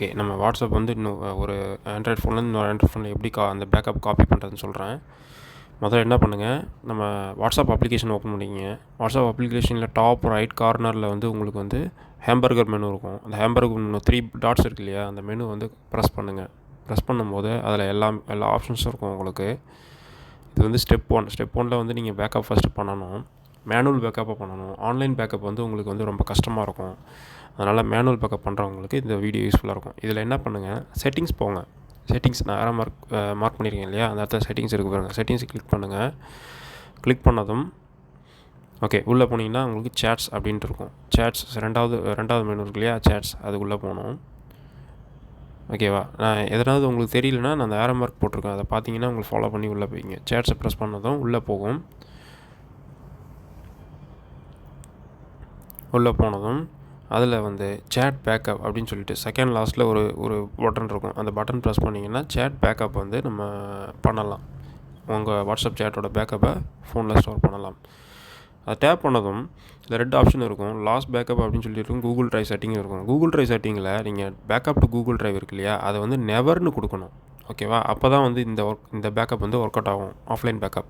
Okay, நம்ம WhatsApp வந்து இன்னும் ஒரு ஆண்ட்ராய்ட் ஃபோன்லேருந்து இன்னொரு ஆண்ட்ராய்ட் ஃபோனில் எப்படி அந்த பேக்கப் காப்பி பண்ணுறதுன்னு சொல்கிறேன். முதல்ல என்ன பண்ணுங்கள், நம்ம வாட்ஸ்அப் அப்ளிகேஷன் ஓப்பன் பண்ணிக்கங்க. வாட்ஸ்அப் அப்ளிகேஷனில் டாப் ரைட் கார்னரில் வந்து உங்களுக்கு வந்து ஹேம்பர்கர் மெனு இருக்கும். அந்த ஹேம்பர்கர் மெனு 3 டாட்ஸ் இருக்கு இல்லையா, அந்த மெனு வந்து ப்ரெஸ் பண்ணுங்கள். ப்ரெஸ் பண்ணும்போது அதில் எல்லா ஆப்ஷன்ஸும் இருக்கும் உங்களுக்கு. இது வந்து ஸ்டெப் 1. ஸ்டெப் 1ல் வந்து நீங்கள் பேக்கப் ஃபஸ்ட்டு பண்ணணும். மேனுவல் பேக்கப்பாக பண்ணணும். ஆன்லைன் பேக்கப் வந்து உங்களுக்கு வந்து ரொம்ப கஷ்டமாக இருக்கும். அதனால் மேனுவல் பேக்கப் பண்ணுறவங்களுக்கு இந்த வீடியோ யூஸ்ஃபுல்லாக இருக்கும். இதில் என்ன பண்ணுங்கள், செட்டிங்ஸ் போங்க. செட்டிங்ஸ் நான் யாராக மார்க் பண்ணியிருக்கேன் இல்லையா, அந்த இடத்துல செட்டிங்ஸ் இருக்குது பாருங்கள். செட்டிங்ஸ் கிளிக் பண்ணுங்கள். கிளிக் பண்ணதும் ஓகே, உள்ளே போனீங்கன்னா உங்களுக்கு சேட்ஸ் அப்படின்ட்டு இருக்கும். சேட்ஸ் ரெண்டாவது மெனு இருக்கு இல்லையா, சேட்ஸ், அதுக்குள்ளே போகணும். ஓகேவா, நான் எதனாவது உங்களுக்கு தெரியலனா நான் அந்த ஏரோ மார்க் போட்டிருக்கேன், அதை பார்த்தீங்கன்னா உங்களுக்கு ஃபாலோ பண்ணி உள்ளே போய்ங்க. சேட்ஸை ப்ரெஸ் பண்ணதும் உள்ளே போகும். உள்ளே போனதும் அதில் வந்து சேட் பேக்கப் அப்படின்னு சொல்லிட்டு செகண்ட் லாஸ்ட்டில் ஒரு பட்டன் இருக்கும். அந்த பட்டன் ப்ரெஸ் பண்ணிங்கன்னா சேட் பேக்கப் வந்து நம்ம பண்ணலாம். உங்கள் வாட்ஸ்அப் சேட்டோட பேக்கப்பை ஃபோனில் ஸ்டோர் பண்ணலாம். அதை டேப் பண்ணதும் இந்த ரெட் ஆப்ஷன் இருக்கும். லாஸ்ட் பேக்கப் அப்படின்னு சொல்லிட்டு இருக்கும். கூகுள் ட்ரைவ் செட்டிங் இருக்கும். கூகுள் ட்ரைவ் செட்டிங்கில் நீங்கள் பேக்கப் டு கூகுள் ட்ரைவ் இருக்கு இல்லையா, அதை வந்து நெவர்னு கொடுக்கணும். ஓகேவா, அப்போ தான் வந்து இந்த பேக்கப் வந்து ஒர்க் அவுட் ஆகும். Offline backup.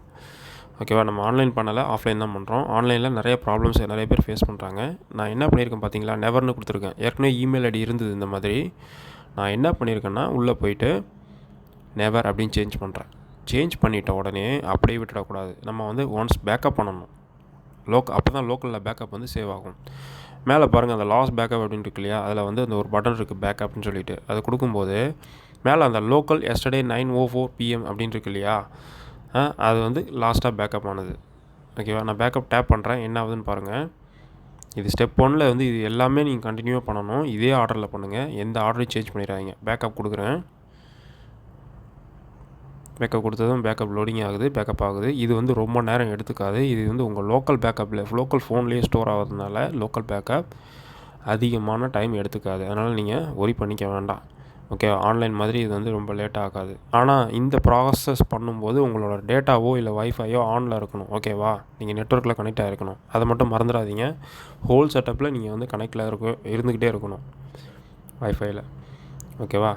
ஓகேவா, நம்ம ஆன்லைன் பண்ணலை, ஆஃப்லைன் தான் பண்ணுறோம். ஆன்லைனில் நிறைய ப்ராப்ளம்ஸ் நிறைய பேர் ஃபேஸ் பண்ணுறாங்க. நான் என்ன பண்ணியிருக்கேன் பார்த்தீங்களா, நெவர்னு கொடுத்துருக்கேன். ஏற்கனவே இமெயில் ஐடி இருந்தது இந்த மாதிரி. நான் என்ன பண்ணியிருக்கேன்னா, உள்ளே போயிட்டு நெவர் அப்படின்னு சேஞ்ச் பண்ணுறேன். சேஞ்ச் பண்ணிட்ட உடனே அப்படியே விட்டுடக்கூடாது. நம்ம வந்து ஒன்ஸ் பேக்கப் பண்ணணும். அப்போ தான் லோக்கலில் பேக்கப் வந்து சேவ் ஆகும். மேலே பாருங்கள், அந்த லாஸ்ட் பேக்கப் அப்படின்னு இருக்கு இல்லையா, அதில் வந்து அந்த ஒரு பட்டன் இருக்குது பேக்கப்னு சொல்லிட்டு. அது கொடுக்கும்போது மேலே அந்த லோக்கல் எஸ்டர்டே 9:04 PM அப்படின்னு இருக்கு இல்லையா, அது வந்து லாஸ்ட்டாக பேக்கப் ஆனது. ஓகேவா, நான் பேக்கப் டேப் பண்ணுறேன், என்ன ஆகுதுன்னு பாருங்கள். இது ஸ்டெப் 1ல் வந்து இது எல்லாமே நீங்கள் கண்டினியூவாக பண்ணணும். இதே ஆர்டரில் பண்ணுங்கள், எந்த ஆர்டரையும் சேஞ்ச் பண்ணிடுறாங்க. பேக்கப் கொடுக்குறேன். பேக்கப் கொடுத்ததும் பேக்கப் லோடிங் ஆகுது, பேக்கப் ஆகுது. இது வந்து ரொம்ப நேரம் எடுத்துக்காது. இது வந்து உங்கள் லோக்கல் ஃபோன்லேயே ஸ்டோர் ஆகிறதுனால லோக்கல் பேக்கப் அதிகமான டைம் எடுத்துக்காது. அதனால் நீங்கள் ஒரி பண்ணிக்க வேண்டாம். ஓகே, ஆன்லைன் மாதிரி இது வந்து ரொம்ப லேட் ஆகாது. ஆனால் இந்த ப்ராசஸ் பண்ணும்போது உங்களோட டேட்டாவோ இல்லை வைஃபையோ ஆனில் இருக்கணும். ஓகேவா, நீங்கள் நெட்ஒர்க்கில் கனெக்ட் ஆகிருக்கணும். அதை மட்டும் மறந்துடாதீங்க. ஹோல் செட்டப்பில் நீங்கள் வந்து கனெக்டில் இருந்துக்கிட்டே இருக்கணும் வைஃபையில். ஓகேவா,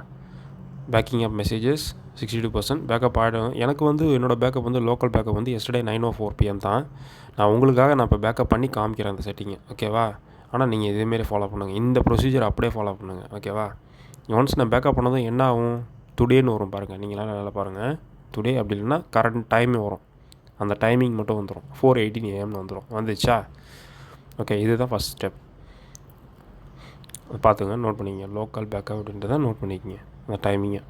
பேக்கிங் அப் மெசேஜஸ் 62% பேக்கப் ஆகிடும். எனக்கு வந்து என்னோடய பேக்கப் வந்து லோக்கல் பேக்கப் வந்து எஸ்டர்டே 9:04 PM தான். நான் உங்களுக்காக இப்போ பேக்கப் பண்ணி காமிக்கிறேன் அந்த செட்டிங்கை. ஓகேவா, ஆனால் நீங்கள் இதேமாரி ஃபாலோ பண்ணுங்கள். இந்த ப்ரொசீஜர் அப்படியே ஃபாலோ பண்ணுங்கள். ஓகேவா, ஒன்ஸ் நான் பேக்கப் பண்ணதும் என்ன ஆகும், டுடேன்னு வரும் பாருங்கள். நீங்களாம் நல்லா பாருங்கள். டுடே அப்படி இல்லைன்னா கரண்ட் டைம் வரும். அந்த டைமிங் மட்டும் வந்துடும். 4:18 AM வந்துடும். வந்துச்சா? ஓகே, இதுதான் ஃபஸ்ட் ஸ்டெப். பார்த்துங்க, நோட் பண்ணிக்கங்க. லோக்கல் பேக்கப் அப்படின்றத நோட் பண்ணிக்கங்க, அந்த டைமிங்கை.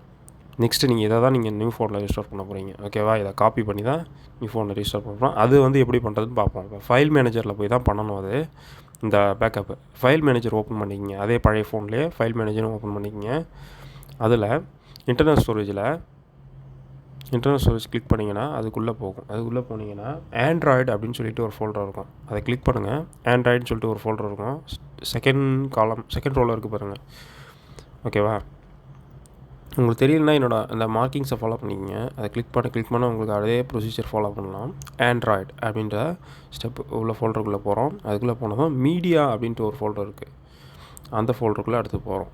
நெக்ஸ்ட்டு நீங்கள் இதை தான் நீங்கள் நியூ ஃபோனில் ரீஸ்டோர் பண்ண போகிறீங்க. ஓகேவா, இதை காப்பி பண்ணி தான் நியூ ஃபோனில் ரீஸ்டோர் பண்ண போகிறோம். அது வந்து எப்படி பண்ணுறதுன்னு பார்ப்போம். இப்போ ஃபைல் மேனேஜரில் போய் தான் பண்ணணும். அது இந்த பேக்கப்பு ஃபைல் மேனேஜர் ஓப்பன் பண்ணிக்கங்க. அதே பழைய ஃபோன்லேயே ஃபைல் மேனேஜரும் ஓப்பன் பண்ணிக்கங்க. அதில் இன்டர்னல் ஸ்டோரேஜ் கிளிக் பண்ணிங்கன்னா அதுக்குள்ளே போகும். அதுக்குள்ளே போனீங்கன்னா ஆண்ட்ராய்டு அப்படின்னு சொல்லிட்டு ஒரு ஃபோல்டர் இருக்கும். அதை கிளிக் பண்ணுங்கள். ஆண்ட்ராய்டுன்னு சொல்லிட்டு ஒரு ஃபோல்டர் இருக்கும். செகண்ட் ரோவில் இருக்குது பாருங்கள். ஓகேவா, உங்களுக்கு தெரியலனா என்னோட அந்த மார்க்கிங்ஸை ஃபாலோ பண்ணிக்கங்க. அதை கிளிக் பண்ண உங்களுக்கு அதே ப்ரொசீஜர் ஃபாலோ பண்ணலாம். ஆண்ட்ராய்டு அப்படின்ற ஸ்டெப் உள்ள ஃபோல்டருக்குள்ளே போகிறோம். அதுக்குள்ளே போனதும் மீடியா அப்படின்ட்டு ஒரு ஃபோல்டர் இருக்குது. அந்த ஃபோல்டருக்குள்ளே அடுத்து போகிறோம்.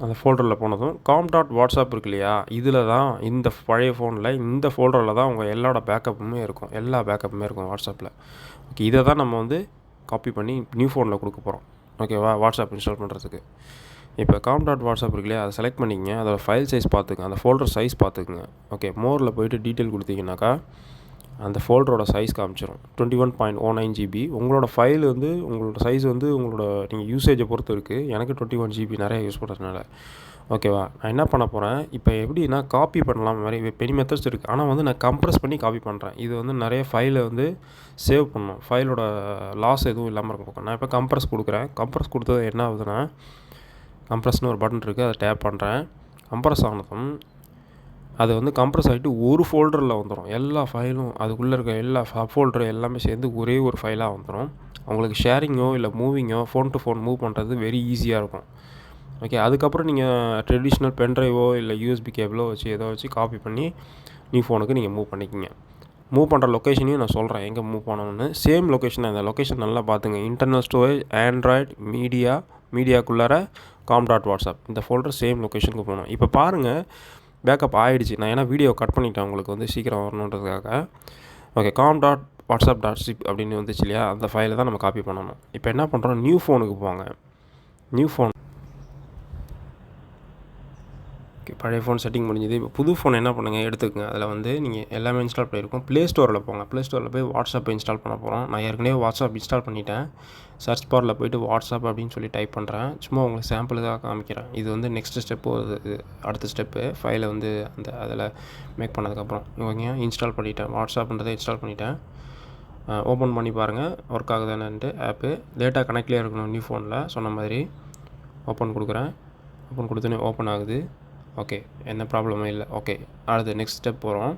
அந்த ஃபோல்டரில் போனதும் com.whatsapp இருக்கு இல்லையா, இதில் தான் இந்த பழைய ஃபோனில் இந்த ஃபோல்டரில் தான் உங்கள் எல்லாரோட பேக்கப்புமே இருக்கும். எல்லா பேக்கப்புமே இருக்கும் வாட்ஸ்அப்பில். ஓகே, இதை தான் நம்ம வந்து காப்பி பண்ணி நியூ ஃபோனில் கொடுக்க போகிறோம். ஓகேவா, வாட்ஸ்அப் இன்ஸ்டால் பண்ணுறதுக்கு. இப்போ com.whatsapp இருக்கு இல்லையா, அதை செலக்ட் பண்ணிக்கங்க. அதோட ஃபைல் சைஸ் பார்த்துக்குங்க, அந்த ஃபோல்டர் சைஸ் பார்த்துக்குங்க. ஓகே, மோரில் போய்ட்டு டீட்டெயில் கொடுத்தீங்கன்னாக்கா அந்த ஃபோல்டரோட சைஸ் காமிச்சிடும். 21.09 GB. உங்களோட ஃபைல் வந்து உங்களோட சைஸ் வந்து உங்களோட நீங்கள் யூசேஜை பொறுத்து இருக்குது. எனக்கு 21 GB நிறைய யூஸ் பண்ணுறதுனால. ஓகேவா, நான் என்ன பண்ண போகிறேன், இப்போ எப்படின்னா காப்பி பண்ணலாம் மாதிரி பெரிய மெத்தட்ஸ் இருக்குது. ஆனால் வந்து நான் கம்ப்ரஸ் பண்ணி காப்பி பண்ணுறேன். இது வந்து நிறைய ஃபைலை வந்து சேவ் பண்ணணும். ஃபைலோட லாஸ் எதுவும் இல்லாமல் இருக்கும். நான் இப்போ கம்ப்ரஸ் கொடுக்குறேன். கம்ப்ரஸ் கொடுத்தது என்ன ஆகுதுன்னா, கம்ப்ரஸ்னு ஒரு பட்டன் இருக்குது, அதை டேப் பண்ணுறேன். கம்ப்ரஸ் ஆனதும் அது வந்து கம்ப்ரஸ் ஆகிட்டு ஒரு ஃபோல்டரில் வந்துடும். எல்லா ஃபைலும் அதுக்குள்ளே இருக்க எல்லா ஃபோல்டரு எல்லாமே சேர்ந்து ஒரே ஒரு ஃபைலாக வந்துடும். உங்களுக்கு ஷேரிங்கோ இல்லை மூவிங்கோ ஃபோன் டு ஃபோன் மூவ் பண்ணுறது வெரி ஈஸியாக இருக்கும். ஓகே, அதுக்கப்புறம் நீங்கள் ட்ரெடிஷ்னல் பென்ட்ரைவோ இல்லை USB கேபிளோ வச்சு ஏதோ வச்சு காப்பி பண்ணி நியூ ஃபோனுக்கு நீங்கள் மூவ் பண்ணிக்கிங்க. மூவ் பண்ணுற லொக்கேஷனையும் நான் சொல்கிறேன் எங்கே மூவ் பண்ணணும்னு. சேம் லொக்கேஷன் தான். இந்த லொக்கேஷன் நல்லா பார்த்துங்க. இன்டர்னல் ஸ்டோரேஜ், ஆண்ட்ராய்டு, மீடியாக்குள்ளார com.whatsapp இந்த ஃபோல்டர் சேம் லொக்கேஷனுக்கு போகணும். இப்போ பாருங்கள், பேக்கப் ஆகிடுச்சு. நான் ஏன்னா வீடியோ கட் பண்ணிட்டேன் உங்களுக்கு வந்து சீக்கிரம் வரணுன்றதுக்காக. ஓகே, com.whatsapp.zip அப்படின்னு வந்துச்சு இல்லையா, அந்த ஃபைலை தான் நம்ம காப்பி பண்ணணும். இப்போ என்ன பண்ணுறோம், நியூ ஃபோனுக்கு போங்க. நியூ ஃபோன், பழைய ஃபோன் செட்டிங் முடிஞ்சது. இப்போ புது ஃபோன் என்ன பண்ணுங்கள், எடுத்துக்கங்க. அதில் வந்து நீங்கள் எல்லாமே இன்ஸ்டால் பண்ணியிருக்கோம். ப்ளே ஸ்டோரில் போங்க. ப்ளே ஸ்டோரில் போய் வாட்ஸ்அப் இன்ஸ்டால் பண்ண போகிறோம். நான் ஏற்கனவே வாட்ஸ்அப் இன்ஸ்டால் பண்ணிட்டேன். சர்ச் பாரில் போய்ட்டு வாட்ஸ்அப் அப்படின்னு சொல்லி டைப் பண்ணுறேன். சும்மா உங்களுக்கு சாம்பிளுக்காக காமிக்கிறேன். இது வந்து நெக்ஸ்ட்டு ஸ்டெப்பு, இது அடுத்த ஸ்டெப்பு. ஃபைலை வந்து அதில் மேக் பண்ணதுக்கப்புறம் இவங்க இன்ஸ்டால் பண்ணிட்டேன். வாட்ஸ்அப்ன்றதை இன்ஸ்டால் பண்ணிட்டேன். ஓப்பன் பண்ணி பாருங்கள் ஒர்க் ஆகுதானன்ட்டு. ஆப்பு டேட்டா கனெக்ட்லேயே இருக்கணும் நியூ ஃபோனில் சொன்ன மாதிரி. ஓப்பன் கொடுக்குறேன். ஓப்பன் கொடுத்தோன்னே ஓப்பன் ஆகுது. ஓகே, எந்த ப்ராப்ளமும் இல்லை. ஓகே, அடுத்து நெக்ஸ்ட் ஸ்டெப் போகிறோம்.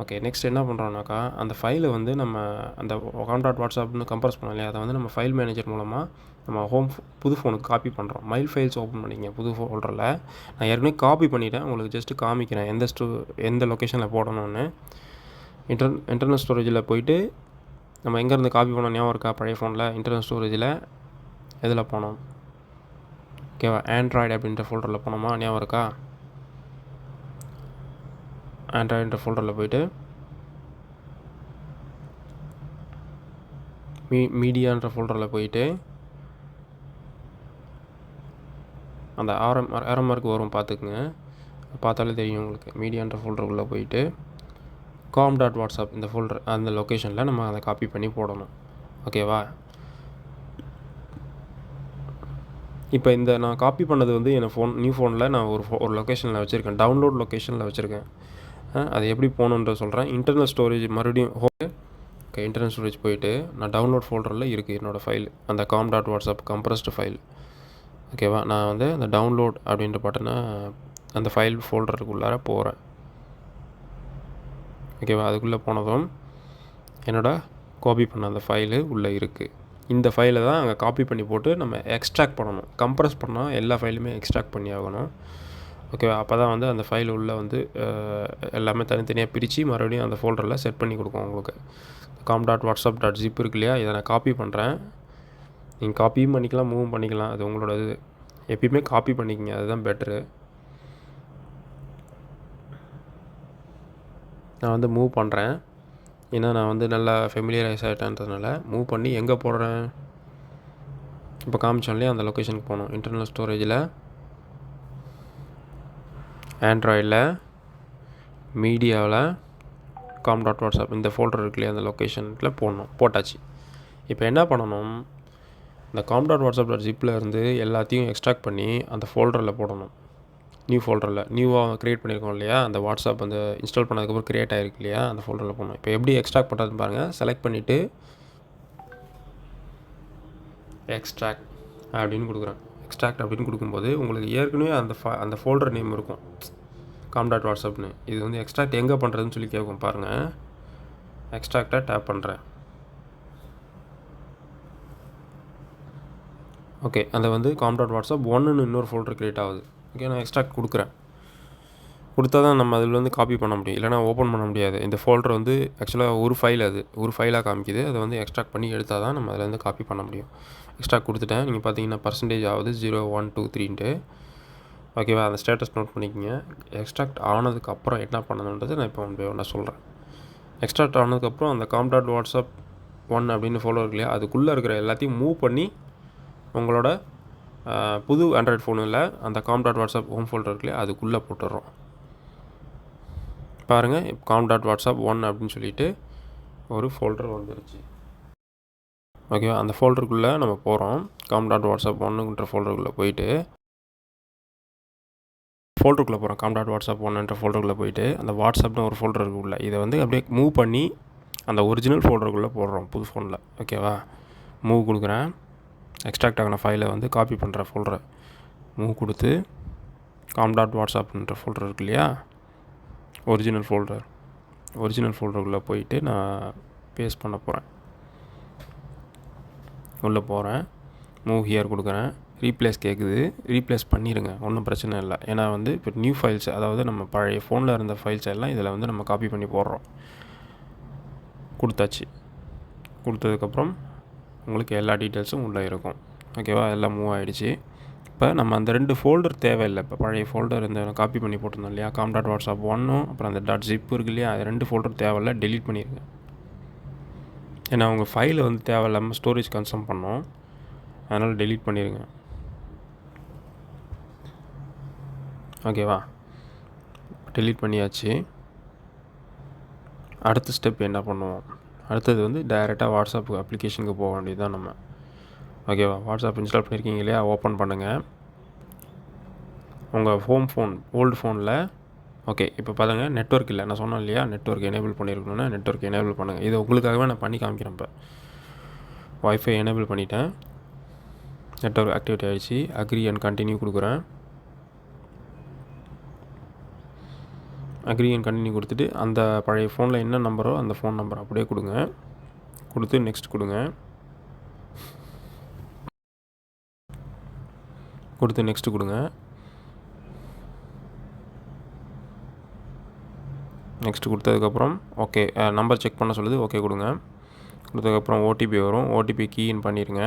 ஓகே, நெக்ஸ்ட் என்ன பண்ணுறோம்னாக்கா, அந்த ஃபைலை வந்து நம்ம அந்த com.whatsappனு கம்ப்ரஸ் பண்ணோம் இல்லையா, அதை வந்து நம்ம ஃபைல் மேனேஜர் மூலமாக நம்ம புது ஃபோனுக்கு காப்பி பண்ணுறோம். மைல் ஃபைல்ஸ் ஓப்பன் பண்ணிங்க புது ஃபோல்டரில். நான் ஏற்கனவே காப்பி பண்ணிவிட்டேன், உங்களுக்கு ஜஸ்ட்டு காமிக்கிறேன் எந்த லொக்கேஷனில் போடணும்னு. இன்டர்னல் ஸ்டோரேஜில் போயிட்டு நம்ம எங்கேருந்து காப்பி பண்ணோம் ஞாபகம் இருக்கா, பழைய ஃபோனில் இன்டர்னல் ஸ்டோரேஜில் எதில் போனோம், ஓகேவா, ஆண்ட்ராய்டு அப்படின்ற ஃபோல்டரில் போனோமா, ஞாபகம் இருக்கா. ஆண்ட்ராய்டுன்ற ஃபோல்டரில் போய்ட்டு மீடியான்ற ஃபோல்டரில் போயிட்டு அந்த ஆரம்பருக்கு வரும் பார்த்துக்குங்க, பார்த்தாலே தெரியும் உங்களுக்கு. மீடியான்ற ஃபோல்டருக்குள்ளே போயிட்டு com.whatsapp இந்த ஃபோல்டர் அந்த லொக்கேஷனில் நம்ம அதை காப்பி பண்ணி போடணும். ஓகேவா. இப்போ இந்த நான் காப்பி பண்ணது வந்து என் நியூ ஃபோனில் நான் ஒரு லொக்கேஷனில் வச்சுருக்கேன், டவுன்லோட் லொக்கேஷனில் வச்சுருக்கேன். அது எப்படி போகணுன்ற சொல்கிறேன். இன்டர்னல் ஸ்டோரேஜ் மறுபடியும் ஓகே, இன்டர்னல் ஸ்டோரேஜ் போயிட்டு நான் டவுன்லோட் ஃபோல்டரில் இருக்குது என்னோடய ஃபைல், அந்த com.whatsapp கம்ப்ரஸ்டு ஃபைல். ஓகேவா, நான் வந்து அந்த டவுன்லோட் அப்படின்ற பட்டனை அந்த ஃபைல் ஃபோல்டருக்குள்ளார போகிறேன். ஓகேவா, அதுக்குள்ளே போனதும் என்னோடய காப்பி பண்ண அந்த ஃபைலு உள்ளே இருக்குது. இந்த ஃபைலை தான் அங்கே காப்பி பண்ணி போட்டு நம்ம எக்ஸ்ட்ராக்ட் பண்ணணும். கம்ப்ரஸ் பண்ணால் எல்லா ஃபைலுமே எக்ஸ்ட்ராக்ட் பண்ணி ஆகணும். ஓகேவா, அப்போ தான் வந்து அந்த ஃபைல் உள்ளே வந்து எல்லாமே தனித்தனியாக பிரித்து மறுபடியும் அந்த ஃபோல்டரில் செட் பண்ணி கொடுக்கும் உங்களுக்கு. com.whatsapp.zip இருக்கு இல்லையா, இதை நான் காப்பி பண்ணுறேன். நீங்கள் காப்பியும் பண்ணிக்கலாம், மூவும் பண்ணிக்கலாம், அது உங்களோட இது. எப்பயுமே காப்பி பண்ணிக்கங்க, அதுதான் பெட்ரு. நான் வந்து மூவ் பண்ணுறேன், ஏன்னா நான் வந்து நல்லா ஃபெமிலியரைஸ் ஆகிட்டேன்றதுனால மூவ் பண்ணி எங்கே போடுறேன், இப்போ காமிச்சோம் இல்லையா அந்த லொக்கேஷனுக்கு போகணும். இன்டர்னல் ஸ்டோரேஜில், ஆண்ட்ராய்டில், மீடியாவில், com.whatsapp இந்த ஃபோல்டர் இருக்கு இல்லையா அந்த லொக்கேஷனில் போட்டாச்சு. இப்போ என்ன பண்ணணும், இந்த com.whatsapp.zipல இருந்து எல்லாத்தையும் எக்ஸ்ட்ராக்ட் பண்ணி அந்த ஃபோல்டரில் போடணும். நியூ ஃபோல்டரில் நியூவாக க்ரியேட் பண்ணியிருக்கோம் இல்லையா, அந்த வாட்ஸ்அப் அந்த இன்ஸ்டால் பண்ணதுக்கப்புறம் க்ரியேட் ஆகிருக்கு இல்லையா, அந்த ஃபோல்டரில் போகணும். இப்போ எப்படி எக்ஸ்ட்ராக்ட் பண்ணுறதுன்னு பாருங்கள். செலக்ட் பண்ணிவிட்டு எக்ஸ்ட்ராக்ட் அப்படின்னு கொடுக்குறேன். எக்ஸ்ட்ராக்ட் அப்படின்னு கொடுக்கும்போது உங்களுக்கு ஏற்கனவே அந்த ஃபோல்டர் நேம் இருக்கும் com.whatsappனு. இது வந்து எக்ஸ்ட்ராக்ட் எங்கே பண்ணுறதுன்னு சொல்லி கேட்கும் பாருங்கள். எக்ஸ்ட்ராக்டாக டேப் பண்ணுறேன். ஓகே, அந்த வந்து com.whatsapp 1ன்னு இன்னொரு ஃபோல்டர் க்ரியேட் ஆகுது. ஓகே, நான் எக்ஸ்ட்ராக்ட் கொடுக்குறேன். கொடுத்தா தான் நம்ம அதில் வந்து காப்பி பண்ண முடியும், இல்லைனா ஓப்பன் பண்ண முடியாது. இந்த ஃபோல்டர் வந்து ஆக்சுவலாக ஒரு ஃபைலாக காமிக்குது. அதை வந்து எக்ஸ்ட்ராக்ட் பண்ணி எடுத்தால் தான் நம்ம அதில் வந்து காப்பி பண்ண முடியும். எக்ஸ்ட்ராக்ட் கொடுத்துட்டேன். நீங்கள் பார்த்தீங்கன்னா பர்சன்டேஜ் ஆகுது 0 1 2 3ன்ட்டு. ஓகேவா, அந்த ஸ்டேட்டஸ் நோட் பண்ணிக்கோங்க. எக்ஸ்ட்ராக்ட் ஆனதுக்கப்புறம் என்ன பண்ணணுன்றது நான் இப்போ நான் சொல்கிறேன். எக்ஸ்ட்ராக்ட் ஆனதுக்கப்புறம் அந்த com.whatsapp 1 அப்படின்னு ஃபோல்டர் இருக்கு இல்லையா, அதுக்குள்ளே இருக்கிற எல்லாத்தையும் மூவ் பண்ணி உங்களோட புது ஆண்ட்ராய்டு ஃபோனில் அந்த com.whatsapp ஹோம் ஃபோல்டர் இருக்கு இல்லையா, அதுக்குள்ளே போட்டுடுறோம். பாருங்கள், com.whatsapp 1 அப்படின்னு சொல்லிட்டு ஒரு ஃபோல்டர் வந்துருச்சு. ஓகேவா, அந்த ஃபோல்டருக்குள்ளே நம்ம போகிறோம். com.whatsapp 1ன்ற ஃபோல்டருக்குள்ளே போயிட்டு com.whatsapp 1ன்ற ஃபோல்டருக்குள்ளே போயிட்டு அந்த வாட்ஸ்அப்னு ஒரு ஃபோல்டர் இருக்குள்ள, இதை வந்து அப்படியே மூவ் பண்ணி அந்த ஒரிஜினல் ஃபோல்டருக்குள்ளே போடுறோம் புது ஃபோனில். ஓகேவா, மூவ் கொடுக்குறேன். எக்ஸ்ட்ராக்ட் ஆகின ஃபைலை வந்து காப்பி பண்ணுற ஃபோல்டரை மூவ் கொடுத்து com.whatsappன்ற ஃபோல்டர் இருக்கு இல்லையா, ஒரிஜினல் ஃபோல்டருக்குள்ளே போயிட்டு நான் பேஸ்ட் பண்ண போகிறேன். உள்ளே போகிறேன், மூவ் ஹியர் கொடுக்குறேன். ரீப்ளேஸ் கேட்குது, ரீப்ளேஸ் பண்ணிடுங்க, ஒன்றும் பிரச்சனை இல்லை. ஏன்னா வந்து இப்போ நியூ ஃபைல்ஸ், அதாவது நம்ம பழைய ஃபோனில் இருந்த ஃபைல்ஸ் எல்லாம் இதில் வந்து நம்ம காப்பி பண்ணி போடுறோம். கொடுத்தாச்சு. கொடுத்ததுக்கப்புறம் உங்களுக்கு எல்லா டீட்டெயில்ஸும் உள்ளே இருக்கும். ஓகேவா, எல்லாம் மூவ் ஆகிடுச்சு. இப்போ நம்ம அந்த 2 ஃபோல்டர் தேவையில்லை. இப்போ பழைய ஃபோல்டர் இந்த காப்பி பண்ணி போட்டிருந்தோம் இல்லையா, com.whatsapp 1 அப்புறம் அந்த .zip இருக்கு இல்லையா, அது 2 ஃபோல்டர் தேவையில்லை, டெலீட் பண்ணிடுங்க. ஏன்னா உங்கள் ஃபைலை வந்து தேவையில்லாமல் ஸ்டோரேஜ் கன்சூம் பண்ணோம், அதனால் டெலீட் பண்ணிடுங்க. ஓகேவா, டெலீட் பண்ணியாச்சு. அடுத்த ஸ்டெப் என்ன பண்ணுவோம், அடுத்தது வந்து டைரெக்டாக வாட்ஸ்அப் அப்ளிகேஷனுக்கு போக வேண்டியது தான் நம்ம. ஓகேவா, வாட்ஸ்அப் இன்ஸ்டால் பண்ணியிருக்கீங்க இல்லையா, ஓப்பன் பண்ணுங்கள் உங்கள் ஃபோன் ஓல்டு ஃபோனில். ஓகே, இப்போ பாருங்கள், நெட்வொர்க் இல்லை, நான் சொன்னேன் இல்லையா, நெட்வொர்க் எனேபிள் பண்ணியிருக்கணும்னா நெட்வொர்க் எனேபிள் பண்ணுங்கள். இது உங்களுக்காகவே நான் பண்ணி காமிக்கிறேன். இப்போ வைஃபை எனேபிள் பண்ணிட்டேன், நெட்வொர்க் ஆக்டிவேட் ஆகிடுச்சு. அக்ரி அண்ட் கண்டினியூ கொடுக்குறேன். அக்ரி அண்ட் கண்டினியூ கொடுத்துட்டு அந்த பழைய ஃபோனில் என்ன நம்பரோ அந்த ஃபோன் நம்பர் அப்படியே கொடுங்க. கொடுத்து நெக்ஸ்ட் கொடுங்க. கொடுத்து நெக்ஸ்ட்டு கொடுங்க. நெக்ஸ்ட்டு கொடுத்ததுக்கப்புறம் ஓகே, நம்பர் செக் பண்ண சொல்லுது, ஓகே கொடுங்க. கொடுத்ததுக்கப்புறம் ஓடிபி வரும், ஓடிபி கீஇன் பண்ணிடுங்க.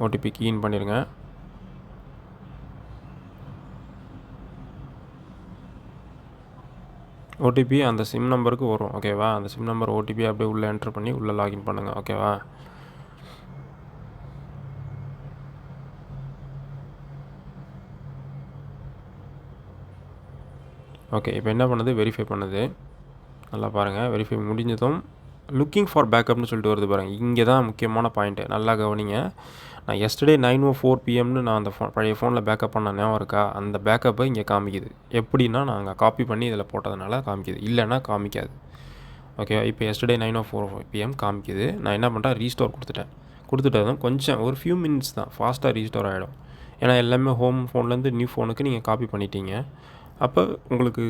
ஓடிபி கீஇன் பண்ணிடுங்க. ஓடிபி அந்த சிம் நம்பருக்கு வரும். ஓகேவா, அந்த சிம் நம்பர் ஓடிபி அப்படியே உள்ளே என்ட்ரு பண்ணி உள்ளே லாகின் பண்ணுங்கள். ஓகேவா, ஓகே. இப்போ என்ன பண்ணுது, வெரிஃபை பண்ணுது. நல்லா பாருங்கள், வெரிஃபை முடிஞ்சதும் லுக்கிங் ஃபார் பேக்கப்னு சொல்லிட்டு வருது பாருங்கள். இங்கே தான் முக்கியமான பாயிண்ட்டு, நல்லா கவனிங்க. நான் எஸ்டர்டே 9:04 PM நான் அந்த பழைய ஃபோனில் பேக்கப் பண்ண ஞாபகம் இருக்கா, அந்த பேக்கப்பை இங்கே காமிக்குது. எப்படின்னா நாங்கள் காப்பி பண்ணி இதில் போட்டதுனால காமிக்குது, இல்லைன்னா காமிக்காது. ஓகேவா, இப்போ எஸ்டர்டே 9:04 PM காமிக்குது. நான் என்ன பண்ணுறேன், ரீஸ்டோர் கொடுத்துட்டதும் கொஞ்சம் ஒரு ஃபியூ மினிட்ஸ் தான், ஃபாஸ்ட்டாக ரீஸ்டோர் ஆகிடும். ஏன்னா எல்லாமே ஹோம் ஃபோன்லேருந்து நியூ ஃபோனுக்கு நீங்கள் காப்பி பண்ணிட்டீங்க. அப்போ உங்களுக்கு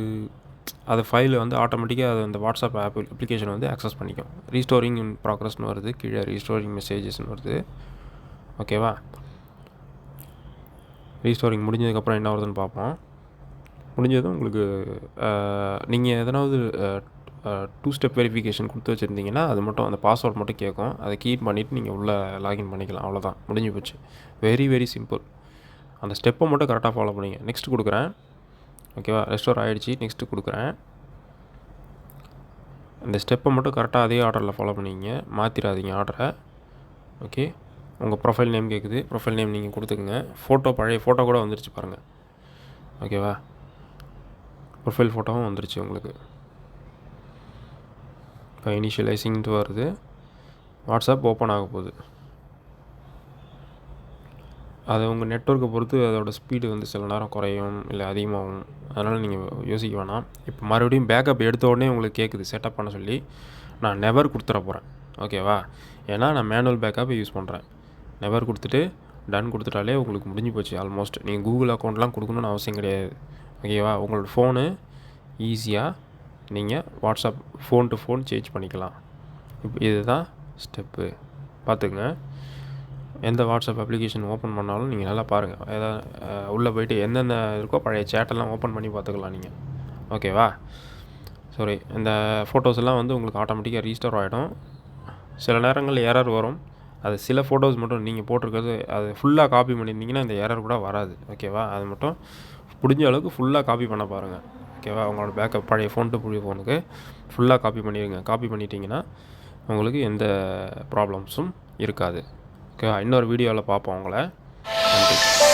அது ஃபைல் வந்து ஆட்டோமேட்டிக்காக அது அந்த வாட்ஸ்அப் அப்ளிகேஷன் வந்து ஆக்சஸ் பண்ணிக்கும். ரீஸ்டோரிங் இன் ப்ராக்ரஸ்னு வருது, கீழே ரீஸ்டோரிங் மெசேஜஸ்னு வருது. ஓகேவா, ரீஸ்டோரிங் முடிஞ்சதுக்கப்புறம் என்ன வருதுன்னு பார்ப்போம். முடிஞ்சதும் உங்களுக்கு நீங்கள் எதனாவது 2 ஸ்டெப் வெரிஃபிகேஷன் கொடுத்து வச்சுருந்தீங்கன்னா அது மட்டும், அந்த பாஸ்வேர்ட் மட்டும் கேட்கும், அதை கீட் பண்ணிவிட்டு நீங்கள் உள்ளே லாகின் பண்ணிக்கலாம். அவ்வளோதான், முடிஞ்சு போச்சு. Very very simple. அந்த ஸ்டெப்பை மட்டும் கரெக்டாக ஃபாலோ பண்ணிங்க. நெக்ஸ்ட் கொடுக்குறேன். ஓகேவா, ரெஸ்டோர் ஆகிடுச்சு. நெக்ஸ்ட்டு கொடுக்குறேன். இந்த ஸ்டெப்பை மட்டும் கரெக்டாக அதே ஆர்டரில் ஃபாலோ பண்ணிங்க, மாற்றிடாதீங்க ஆர்டரை. ஓகே, உங்கள் ப்ரொஃபைல் நேம் கேட்குது, ப்ரொஃபைல் நேம் நீங்கள் கொடுத்துக்குங்க. ஃபோட்டோ பழைய ஃபோட்டோ கூட வந்துருச்சு பாருங்கள். ஓகேவா, ப்ரொஃபைல் ஃபோட்டோவும் வந்துருச்சு உங்களுக்கு. இப்போ இனிஷியலைசிங்ட்டு வருது, வாட்ஸ்அப் ஓப்பன் ஆக போகுது. அது உங்கள் நெட்வொர்க்கை பொறுத்து அதோடய ஸ்பீடு வந்து சில நேரம் குறையும், இல்லை அதிகமாகும். அதனால் நீங்கள் யோசிக்க வேணாம். இப்போ மறுபடியும் பேக்கப் எடுத்த உடனே உங்களுக்கு கேட்குது செட்டப் பண்ண சொல்லி, நான் நெவர் கொடுத்துட போகிறேன். ஓகேவா, ஏன்னா நான் மேனுவல் பேக்கப் யூஸ் பண்ணுறேன். நெவர் கொடுத்துட்டு டன் கொடுத்துட்டாலே உங்களுக்கு முடிஞ்சு போச்சு ஆல்மோஸ்ட். நீங்கள் கூகுள் அக்கௌண்ட்லாம் கொடுக்கணுன்னு அவசியம் கிடையாது. ஓகேவா, உங்களோட ஃபோனு ஈஸியாக நீங்கள் WhatsApp phone to phone change பண்ணிக்கலாம். இப்போ இதுதான் ஸ்டெப்பு, பார்த்துக்குங்க. எந்த வாட்ஸ்அப் அப்ளிகேஷன் ஓப்பன் பண்ணாலும் நீங்கள் நல்லா பாருங்கள். ஏதாவது உள்ளே போய்ட்டு எந்தெந்த இருக்கோ பழைய சேட்டெல்லாம் ஓப்பன் பண்ணி பார்த்துக்கலாம் நீங்கள். ஓகேவா, சாரி, இந்த ஃபோட்டோஸ் எல்லாம் வந்து உங்களுக்கு ஆட்டோமேட்டிக்காக ரீஸ்டோர் ஆகிடும். சில நேரங்களில் எரர் வரும். அது சில ஃபோட்டோஸ் மட்டும் நீங்கள் போட்டிருக்கிறது அது ஃபுல்லாக காப்பி பண்ணியிருந்தீங்கன்னா இந்த எரர் கூட வராது. ஓகேவா, அது மட்டும் முடிஞ்ச அளவுக்கு ஃபுல்லாக காப்பி பண்ண பாருங்கள். ஓகேவா, உங்களோட பேக்கப் பழைய ஃபோன் டு புதிய ஃபோனுக்கு ஃபுல்லாக காப்பி பண்ணிடுங்க. காப்பி பண்ணிட்டீங்கன்னா உங்களுக்கு எந்த ப்ராப்ளம்ஸும் இருக்காது. ஓகேவா, இன்னொரு வீடியோவில் பார்ப்போம் உங்களை. நன்றி.